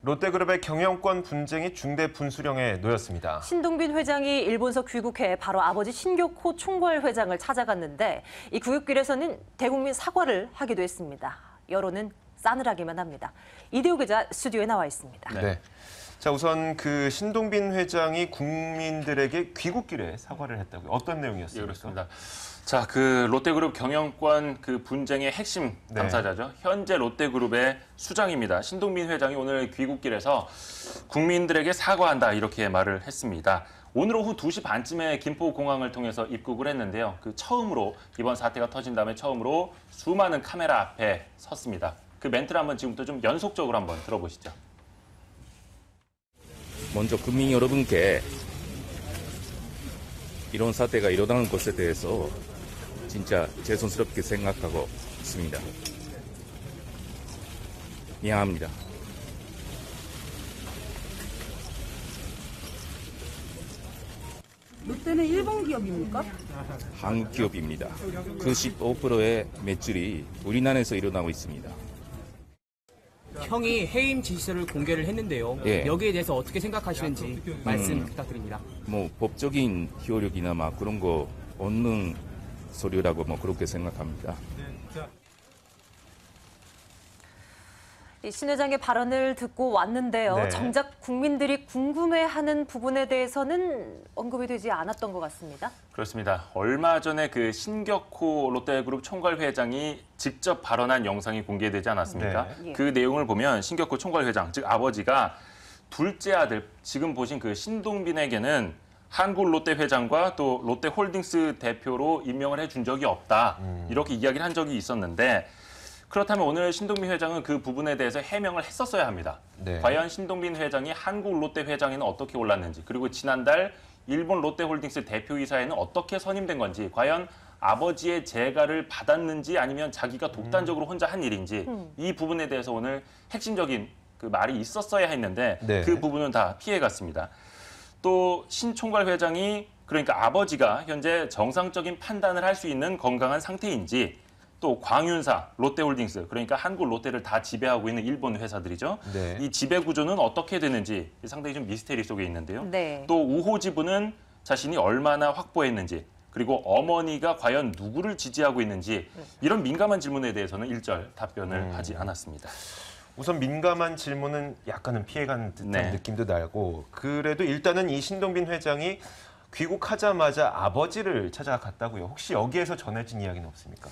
롯데그룹의 경영권 분쟁이 중대 분수령에 놓였습니다. 신동빈 회장이 일본서 귀국해 바로 아버지 신격호 총괄 회장을 찾아갔는데 이 귀국길에서는 대국민 사과를 하기도 했습니다. 여론은 싸늘하기만 합니다. 이대호 기자 스튜디오에 나와 있습니다. 네. 자, 우선 그 신동빈 회장이 국민들에게 귀국길에 사과를 했다고요. 어떤 내용이었습니까? 예, 그렇습니다. 자, 그 롯데그룹 경영권 그 분쟁의 핵심 당사자죠. 현재 롯데그룹의 수장입니다. 신동빈 회장이 오늘 귀국길에서 국민들에게 사과한다 이렇게 말을 했습니다. 오늘 오후 2시 반쯤에 김포공항을 통해서 입국을 했는데요. 그 처음으로 이번 사태가 터진 다음에 처음으로 수많은 카메라 앞에 섰습니다. 그 멘트를 한번 지금부터 좀 연속적으로 한번 들어보시죠. 먼저 국민 여러분께 이런 사태가 일어나는 것에 대해서 진짜 죄송스럽게 생각하고 있습니다. 미안합니다. 롯데는 일본 기업입니까? 한국 기업입니다. 그 15%의 매출이 우리나라에서 일어나고 있습니다. 형이 해임 지시서를 공개를 했는데요. 예. 여기에 대해서 어떻게 생각하시는지 말씀 부탁드립니다. 뭐 법적인 효력이나 막 그런 거 없는 소리라고 뭐 그렇게 생각합니다. 이 신 회장의 발언을 듣고 왔는데요. 네. 정작 국민들이 궁금해하는 부분에 대해서는 언급이 되지 않았던 것 같습니다. 그렇습니다. 얼마 전에 그 신격호 롯데그룹 총괄 회장이 직접 발언한 영상이 공개되지 않았습니까? 네. 그 내용을 보면 신격호 총괄 회장, 즉 아버지가 둘째 아들, 지금 보신 그 신동빈에게는 한국 롯데 회장과 또 롯데홀딩스 대표로 임명을 해준 적이 없다. 이렇게 이야기를 한 적이 있었는데 그렇다면 오늘 신동빈 회장은 그 부분에 대해서 해명을 했었어야 합니다. 네. 과연 신동빈 회장이 한국 롯데 회장에는 어떻게 올랐는지, 그리고 지난달 일본 롯데홀딩스 대표이사에는 어떻게 선임된 건지, 과연 아버지의 재가를 받았는지 아니면 자기가 독단적으로 혼자 한 일인지 이 부분에 대해서 오늘 핵심적인 그 말이 있었어야 했는데 네. 그 부분은 다 피해갔습니다. 또 신 총괄 회장이 그러니까 아버지가 현재 정상적인 판단을 할 수 있는 건강한 상태인지, 또 광윤사, 롯데홀딩스, 그러니까 한국 롯데를 다 지배하고 있는 일본 회사들이죠. 네. 이 지배 구조는 어떻게 되는지 상당히 좀 미스테리 속에 있는데요. 네. 또 우호 지분은 자신이 얼마나 확보했는지, 그리고 어머니가 과연 누구를 지지하고 있는지 이런 민감한 질문에 대해서는 일절 답변을 하지 않았습니다. 우선 민감한 질문은 약간은 피해간 듯한 네. 느낌도 나고, 그래도 일단은 이 신동빈 회장이 귀국하자마자 아버지를 찾아갔다고요. 혹시 여기에서 전해진 이야기는 없습니까?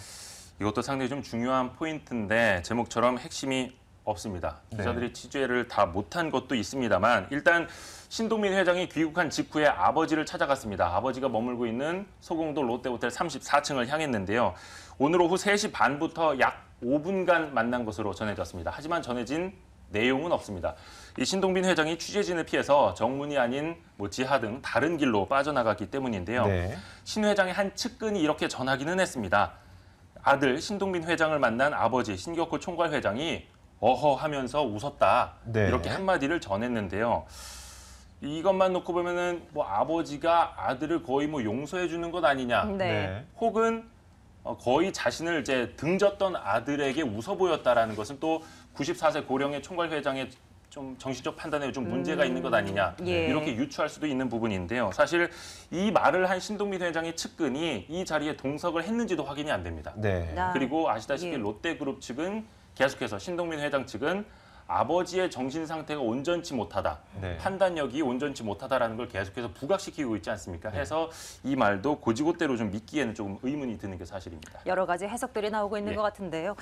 이것도 상당히 좀 중요한 포인트인데 제목처럼 핵심이 없습니다. 네. 기자들이 취재를 다 못한 것도 있습니다만 일단 신동빈 회장이 귀국한 직후에 아버지를 찾아갔습니다. 아버지가 머물고 있는 소공도 롯데호텔 34층을 향했는데요. 오늘 오후 3시 반부터 약 5분간 만난 것으로 전해졌습니다. 하지만 전해진 내용은 없습니다. 이 신동빈 회장이 취재진을 피해서 정문이 아닌 뭐 지하 등 다른 길로 빠져나갔기 때문인데요. 네. 신 회장의 한 측근이 이렇게 전하기는 했습니다. 아들 신동빈 회장을 만난 아버지 신격호 총괄 회장이 어허 하면서 웃었다. 네. 이렇게 한마디를 전했는데요. 이것만 놓고 보면은 뭐 아버지가 아들을 거의 뭐 용서해 주는 것 아니냐. 네. 혹은 거의 자신을 이제 등졌던 아들에게 웃어 보였다라는 것은 또 94세 고령의 총괄 회장의 좀 정신적 판단에 좀 문제가 있는 것 아니냐. 예. 이렇게 유추할 수도 있는 부분인데요. 사실 이 말을 한 신동빈 회장의 측근이 이 자리에 동석을 했는지도 확인이 안 됩니다. 네. 그리고 아시다시피 예. 롯데그룹 측은 계속해서 신동빈 회장 측은 아버지의 정신 상태가 온전치 못하다, 네. 판단력이 온전치 못하다라는 걸 계속해서 부각시키고 있지 않습니까? 해서 이 말도 고지고대로 좀 믿기에는 조금 의문이 드는 게 사실입니다. 여러 가지 해석들이 나오고 있는 예. 것 같은데요.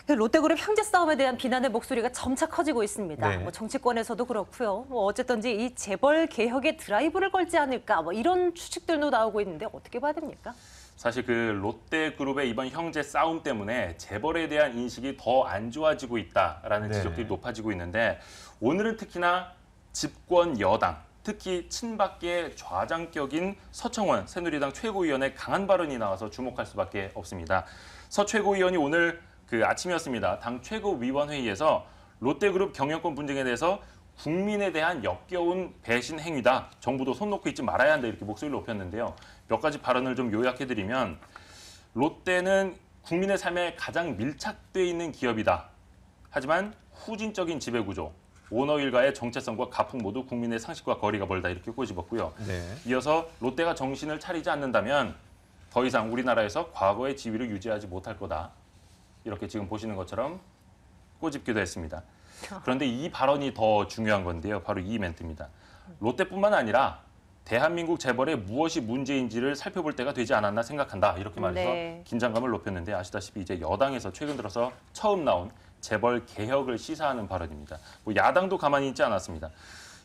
그 롯데그룹 형제 싸움에 대한 비난의 목소리가 점차 커지고 있습니다. 네. 뭐 정치권에서도 그렇고요. 뭐 어쨌든지 이 재벌 개혁에 드라이브를 걸지 않을까 뭐 이런 추측들도 나오고 있는데 어떻게 봐야 됩니까? 사실 그 롯데그룹의 이번 형제 싸움 때문에 재벌에 대한 인식이 더 안 좋아지고 있다라는 네. 지적들이 높아지고 있는데 오늘은 특히나 집권 여당, 특히 친박계 좌장격인 서청원 새누리당 최고위원의 강한 발언이 나와서 주목할 수밖에 없습니다. 서 최고위원이 오늘 그 아침이었습니다. 당 최고위원회의에서 롯데그룹 경영권 분쟁에 대해서 국민에 대한 역겨운 배신 행위다. 정부도 손 놓고 있지 말아야 한다. 이렇게 목소리를 높였는데요. 몇 가지 발언을 좀 요약해드리면 롯데는 국민의 삶에 가장 밀착돼 있는 기업이다. 하지만 후진적인 지배구조, 오너 일가의 정체성과 가풍 모두 국민의 상식과 거리가 멀다 이렇게 꼬집었고요. 네. 이어서 롯데가 정신을 차리지 않는다면 더 이상 우리나라에서 과거의 지위를 유지하지 못할 거다. 이렇게 지금 보시는 것처럼 꼬집기도 했습니다. 그런데 이 발언이 더 중요한 건데요. 바로 이 멘트입니다. 롯데뿐만 아니라 대한민국 재벌의 무엇이 문제인지를 살펴볼 때가 되지 않았나 생각한다. 이렇게 말해서 네. 긴장감을 높였는데 아시다시피 이제 여당에서 최근 들어서 처음 나온 재벌 개혁을 시사하는 발언입니다. 뭐 야당도 가만히 있지 않았습니다.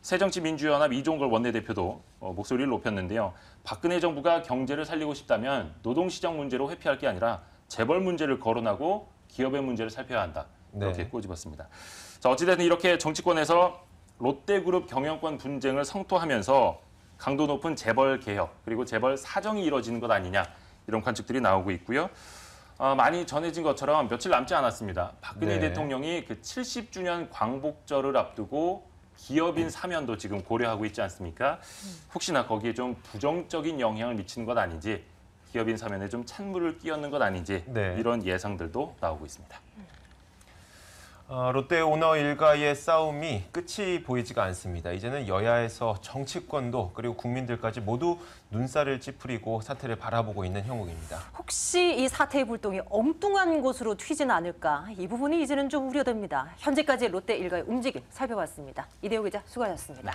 새정치민주연합 이종걸 원내대표도 목소리를 높였는데요. 박근혜 정부가 경제를 살리고 싶다면 노동시장 문제로 회피할 게 아니라 재벌 문제를 거론하고 기업의 문제를 살펴야 한다. 이렇게 네. 꼬집었습니다. 자, 어찌됐든 이렇게 정치권에서 롯데그룹 경영권 분쟁을 성토하면서 강도 높은 재벌 개혁 그리고 재벌 사정이 이뤄지는 것 아니냐 이런 관측들이 나오고 있고요. 많이 전해진 것처럼 며칠 남지 않았습니다. 박근혜 네. 대통령이 그 70주년 광복절을 앞두고 기업인 사면도 지금 고려하고 있지 않습니까? 혹시나 거기에 좀 부정적인 영향을 미치는 것 아닌지 기업인 사면에 좀 찬물을 끼얹는 것 아닌지 네. 이런 예상들도 나오고 있습니다. 롯데 오너 일가의 싸움이 끝이 보이지가 않습니다. 이제는 여야에서 정치권도 그리고 국민들까지 모두 눈살을 찌푸리고 사태를 바라보고 있는 형국입니다. 혹시 이 사태의 불똥이 엉뚱한 곳으로 튀지는 않을까? 이 부분이 이제는 좀 우려됩니다. 현재까지 롯데 일가의 움직임 살펴봤습니다. 이대호 기자 수고하셨습니다.